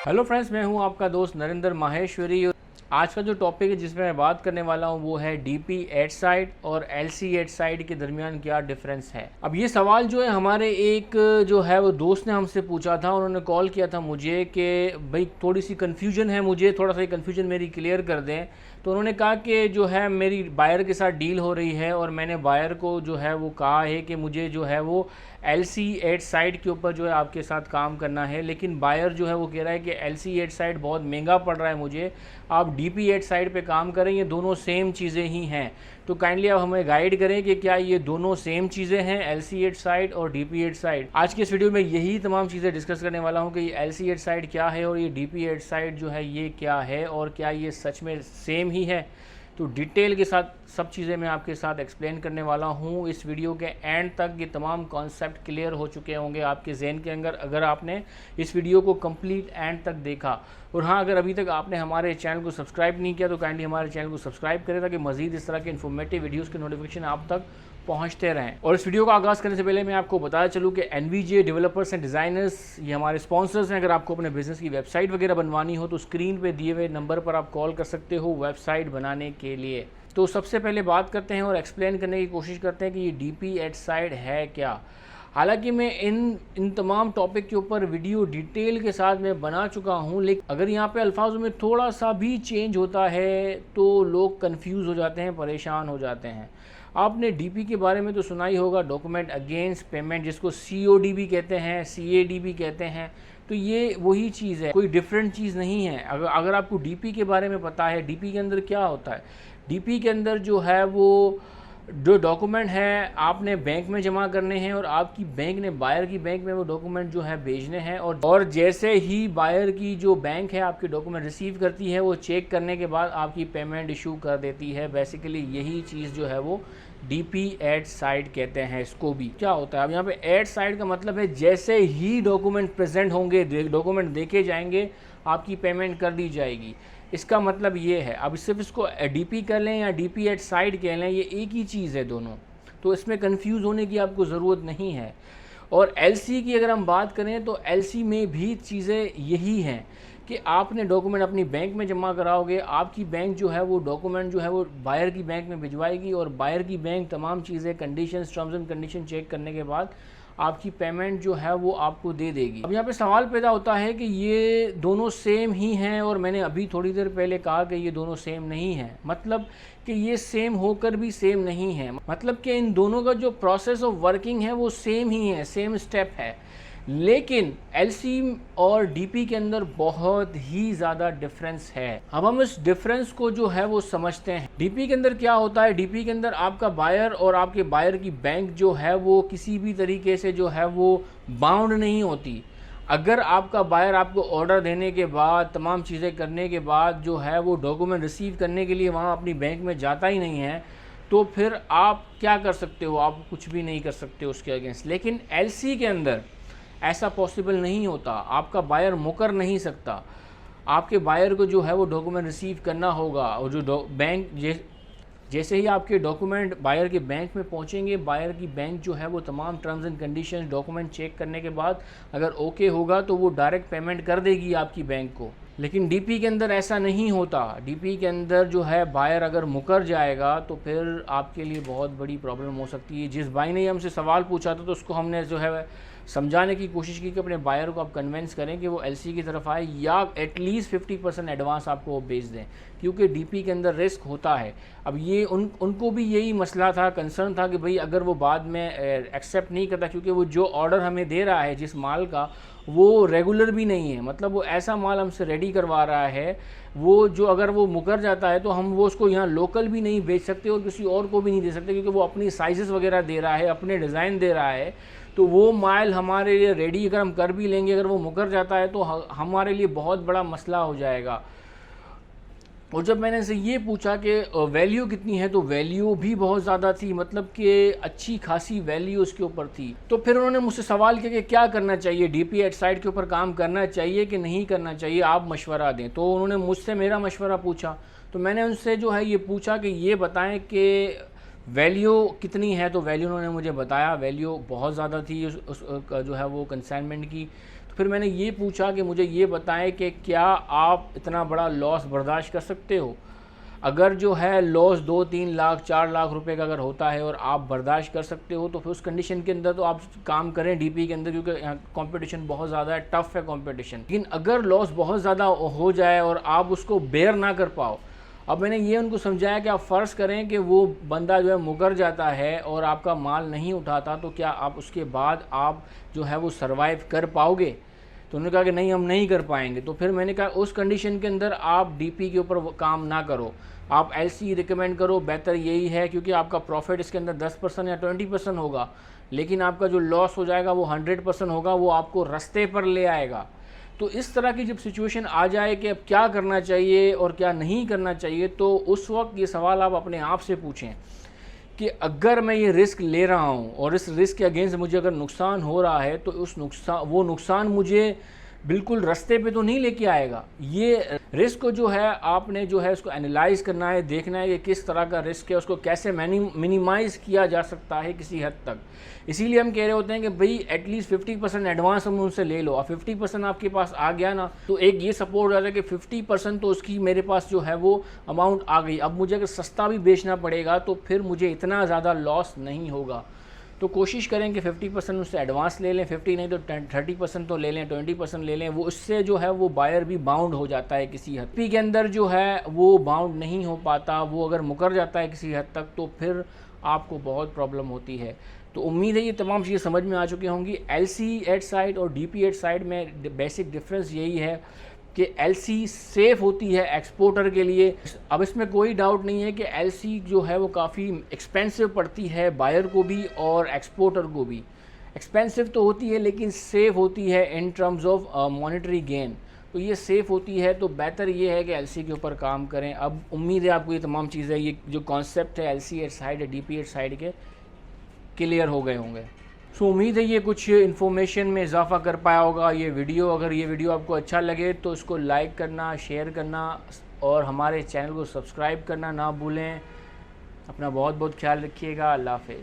Hello friends, मैं हूं आपका दोस्त नरेंद्र माहेश्वरी। आज का जो टॉपिक है जिसमें मैं बात करने वाला हूं वो है डीपी एट साइड और एलसी एट साइड के दरमियान क्या डिफरेंस है। अब ये सवाल जो है हमारे एक जो है वो दोस्त ने हमसे पूछा था। उन्होंने कॉल किया था मुझे कि भाई थोड़ी सी कन्फ्यूजन है, मुझे थोड़ा सा कन्फ्यूजन मेरी क्लियर कर दें। तो उन्होंने कहा कि जो है मेरी बायर के साथ डील हो रही है और मैंने बायर को जो है वो कहा है कि मुझे जो है वो एलसी एट साइड के ऊपर जो है आपके साथ काम करना है, लेकिन बायर जो है वो कह रहा है कि एलसी एट साइड बहुत महंगा पड़ रहा है मुझे, आप डीपी एट साइड पे काम करें, ये दोनों सेम चीज़ें ही हैं। तो काइंडली आप हमें गाइड करें कि क्या ये दोनों सेम चीज़ें हैं, एलसी एट साइड और डीपी एट साइड। आज के इस वीडियो में यही तमाम चीज़ें डिस्कस करने वाला हूँ कि ये एलसी एट साइड क्या है और ये डीपी एट साइड जो है ये क्या है और क्या ये सच में सेम ही है। तो डिटेल के साथ सब चीज़ें मैं आपके साथ एक्सप्लेन करने वाला हूँ। इस वीडियो के एंड तक ये तमाम कॉन्सेप्ट क्लियर हो चुके होंगे आपके जहन के अंदर अगर आपने इस वीडियो को कंप्लीट एंड तक देखा। और हाँ, अगर अभी तक आपने हमारे चैनल को सब्सक्राइब नहीं किया तो काइंडली हमारे चैनल को सब्सक्राइब करें ताकि मज़ीद इस तरह के इन्फॉर्मेटिव वीडियोज़ के नोटिफिकेशन आप तक पहुंचते रहें। और इस वीडियो का आगाज़ करने से पहले मैं आपको बताया चलूँ कि एनवीजे डेवलपर्स एंड डिज़ाइनर्स ये हमारे स्पॉन्सर्स हैं। अगर आपको अपने बिजनेस की वेबसाइट वगैरह बनवानी हो तो स्क्रीन पे दिए हुए नंबर पर आप कॉल कर सकते हो वेबसाइट बनाने के लिए। तो सबसे पहले बात करते हैं और एक्सप्लेन करने की कोशिश करते हैं कि ये डीपी एट साइड है क्या। हालांकि मैं इन तमाम टॉपिक के ऊपर वीडियो डिटेल के साथ मैं बना चुका हूं, लेकिन अगर यहाँ पे अल्फाजों में थोड़ा सा भी चेंज होता है तो लोग कंफ्यूज हो जाते हैं, परेशान हो जाते हैं। आपने डीपी के बारे में तो सुना ही होगा, डॉक्यूमेंट अगेंस्ट पेमेंट, जिसको सीओडी भी कहते हैं, सीएडी भी कहते हैं। तो ये वही चीज़ है, कोई डिफरेंट चीज़ नहीं है। अगर आपको डीपी के बारे में पता है, डीपी के अंदर क्या होता है, डीपी के अंदर जो है वो जो डॉक्यूमेंट है आपने बैंक में जमा करने हैं और आपकी बैंक ने बायर की बैंक में वो डॉक्यूमेंट जो है भेजने हैं। और जैसे ही बायर की जो बैंक है आपके डॉक्यूमेंट रिसीव करती है, वो चेक करने के बाद आपकी पेमेंट इशू कर देती है। बेसिकली यही चीज़ जो है वो डीपी एट साइड कहते हैं इसको भी। क्या होता है, अब यहाँ पे एट साइड का मतलब है जैसे ही डॉक्यूमेंट प्रेजेंट होंगे, डॉक्यूमेंट देखे जाएंगे, आपकी पेमेंट कर दी जाएगी। इसका मतलब ये है। अब सिर्फ इसको डीपी कर लें या डीपी एट साइड कह लें, ये एक ही चीज़ है दोनों, तो इसमें कंफ्यूज होने की आपको ज़रूरत नहीं है। और एलसी की अगर हम बात करें तो एलसी में भी चीज़ें यही हैं कि आपने डॉक्यूमेंट अपनी बैंक में जमा कराओगे, आपकी बैंक जो है वो डॉक्यूमेंट जो है वो बायर की बैंक में भिजवाएगी और बायर की बैंक तमाम चीज़ें, conditions, terms and condition check करने के बाद आपकी पेमेंट जो है वो आपको दे देगी। अब यहाँ पे सवाल पैदा होता है कि ये दोनों सेम ही हैं, और मैंने अभी थोड़ी देर पहले कहा कि ये दोनों सेम नहीं हैं। मतलब कि ये सेम होकर भी सेम नहीं है, मतलब कि इन दोनों का जो प्रोसेस ऑफ वर्किंग है वो सेम ही है, सेम स्टेप है। लेकिन एलसी और डीपी के अंदर बहुत ही ज़्यादा डिफरेंस है। अब हम इस डिफरेंस को जो है वो समझते हैं। डीपी के अंदर क्या होता है, डीपी के अंदर आपका बायर और आपके बायर की बैंक जो है वो किसी भी तरीके से जो है वो बाउंड नहीं होती। अगर आपका बायर आपको ऑर्डर देने के बाद, तमाम चीज़ें करने के बाद जो है वो डॉक्यूमेंट रिसीव करने के लिए वहाँ अपनी बैंक में जाता ही नहीं है, तो फिर आप क्या कर सकते हो, आप कुछ भी नहीं कर सकते उसके अगेंस्ट। लेकिन एलसी के अंदर ऐसा पॉसिबल नहीं होता, आपका बायर मुकर नहीं सकता। आपके बायर को जो है वो डॉक्यूमेंट रिसीव करना होगा, और जो बैंक जैसे ही आपके डॉक्यूमेंट बायर के बैंक में पहुंचेंगे, बायर की बैंक जो है वो तमाम terms and conditions, document check करने के बाद अगर ओके होगा तो वो डायरेक्ट पेमेंट कर देगी आपकी बैंक को। लेकिन डीपी के अंदर ऐसा नहीं होता। डीपी के अंदर जो है बायर अगर मुकर जाएगा तो फिर आपके लिए बहुत बड़ी प्रॉब्लम हो सकती है। जिस भाई ने हमसे सवाल पूछा था तो उसको हमने जो है समझाने की कोशिश की कि अपने बायर को आप कन्विंस करें कि वो एलसी की तरफ आए या एटलीस्ट 50% एडवांस आपको वो भेज दें, क्योंकि डीपी के अंदर रिस्क होता है। अब ये उनको भी यही मसला था, कंसर्न था कि भाई अगर वो बाद में एक्सेप्ट नहीं करता, क्योंकि वो जो ऑर्डर हमें दे रहा है जिस माल का, वो रेगुलर भी नहीं है। मतलब वो ऐसा माल हमसे रेडी करवा रहा है, वो जो अगर वो मुकर जाता है तो हम वो उसको यहाँ लोकल भी नहीं बेच सकते और किसी और को भी नहीं दे सकते, क्योंकि वो अपनी साइज़ेस वगैरह दे रहा है, अपने डिज़ाइन दे रहा है। तो वो माल हमारे लिए रेडी अगर हम कर भी लेंगे, अगर वो मुकर जाता है तो हमारे लिए बहुत बड़ा मसला हो जाएगा। और जब मैंने से ये पूछा कि वैल्यू कितनी है, तो वैल्यू भी बहुत ज़्यादा थी, मतलब कि अच्छी खासी वैल्यू उसके ऊपर थी। तो फिर उन्होंने मुझसे सवाल किया कि क्या करना चाहिए, डीपी एट साइड के ऊपर काम करना चाहिए कि नहीं करना चाहिए, आप मशवरा दें। तो उन्होंने मुझसे मेरा मशवरा पूछा, तो मैंने उनसे जो है ये पूछा कि ये बताएं कि वैल्यू कितनी है। तो वैल्यू उन्होंने मुझे बताया, वैल्यू बहुत ज़्यादा थी उस जो है वो कंसाइनमेंट की। फिर मैंने ये पूछा कि मुझे ये बताएं कि क्या आप इतना बड़ा लॉस बर्दाश्त कर सकते हो। अगर जो है लॉस 2-3 लाख 4 लाख रुपए का अगर होता है और आप बर्दाश्त कर सकते हो तो फिर उस कंडीशन के अंदर तो आप काम करें डीपी के अंदर, क्योंकि यहाँ कंपटीशन बहुत ज़्यादा है, टफ है कंपटीशन। लेकिन अगर लॉस बहुत ज़्यादा हो जाए और आप उसको बेयर ना कर पाओ, अब मैंने ये उनको समझाया कि आप फ़र्ज़ करें कि वो बंदा जो है मुकर जाता है और आपका माल नहीं उठाता, तो क्या आप उसके बाद आप जो है वो सर्वाइव कर पाओगे। तो उन्होंने कहा कि नहीं, हम नहीं कर पाएंगे। तो फिर मैंने कहा उस कंडीशन के अंदर आप डीपी के ऊपर काम ना करो, आप एलसी रिकमेंड करो, बेहतर यही है, क्योंकि आपका प्रॉफिट इसके अंदर 10% या 20% होगा, लेकिन आपका जो लॉस हो जाएगा वो 100% होगा, वो आपको रास्ते पर ले आएगा। तो इस तरह की जब सिचुएशन आ जाए कि अब क्या करना चाहिए और क्या नहीं करना चाहिए, तो उस वक्त ये सवाल आप अपने आप से पूछें कि अगर मैं ये रिस्क ले रहा हूँ और इस रिस्क के अगेंस्ट मुझे अगर नुकसान हो रहा है, तो उस नुकसान मुझे बिल्कुल रास्ते पे तो नहीं लेके आएगा। ये रिस्क को जो है आपने जो है उसको एनालाइज करना है, देखना है कि किस तरह का रिस्क है, उसको कैसे मिनिमाइज़ किया जा सकता है किसी हद तक। इसीलिए हम कह रहे होते हैं कि भाई एटलीस्ट 50% एडवांस हम उनसे ले लो, और 50% आपके पास आ गया ना, तो एक ये सपोर्ट हो जाता है कि 50% तो उसकी मेरे पास जो है वो अमाउंट आ गई। अब मुझे अगर सस्ता भी बेचना पड़ेगा तो फिर मुझे इतना ज़्यादा लॉस नहीं होगा। तो कोशिश करें कि 50% उससे एडवांस ले लें, 50 नहीं तो 30% तो ले लें, 20% ले लें। वो उससे जो है वो बायर भी बाउंड हो जाता है किसी हद के अंदर, जो है वो बाउंड नहीं हो पाता। वो अगर मुकर जाता है किसी हद तक तो फिर आपको बहुत प्रॉब्लम होती है। तो उम्मीद है ये तमाम चीज़ें समझ में आ चुकी होंगी। एलसी एट साइड और डीपी एट साइड में बेसिक डिफरेंस यही है कि एलसी सेफ़ होती है एक्सपोर्टर के लिए। अब इसमें कोई डाउट नहीं है कि एलसी जो है वो काफ़ी एक्सपेंसिव पड़ती है बायर को भी और एक्सपोर्टर को भी। एक्सपेंसिव तो होती है लेकिन सेफ़ होती है in terms of monetary gain. तो ये सेफ़ होती है, तो बेहतर ये है कि एलसी के ऊपर काम करें। अब उम्मीद है आपको ये तमाम चीज़ें, ये जो कॉन्सेप्ट है एलसी एट साइड या डीपी एट साइड के, क्लियर हो गए होंगे। सो उम्मीद है ये कुछ इन्फॉर्मेशन में इजाफा कर पाया होगा ये वीडियो। अगर ये वीडियो आपको अच्छा लगे तो इसको लाइक करना, शेयर करना और हमारे चैनल को सब्सक्राइब करना ना भूलें। अपना बहुत बहुत ख्याल रखिएगा। अल्लाह हाफ़िज़।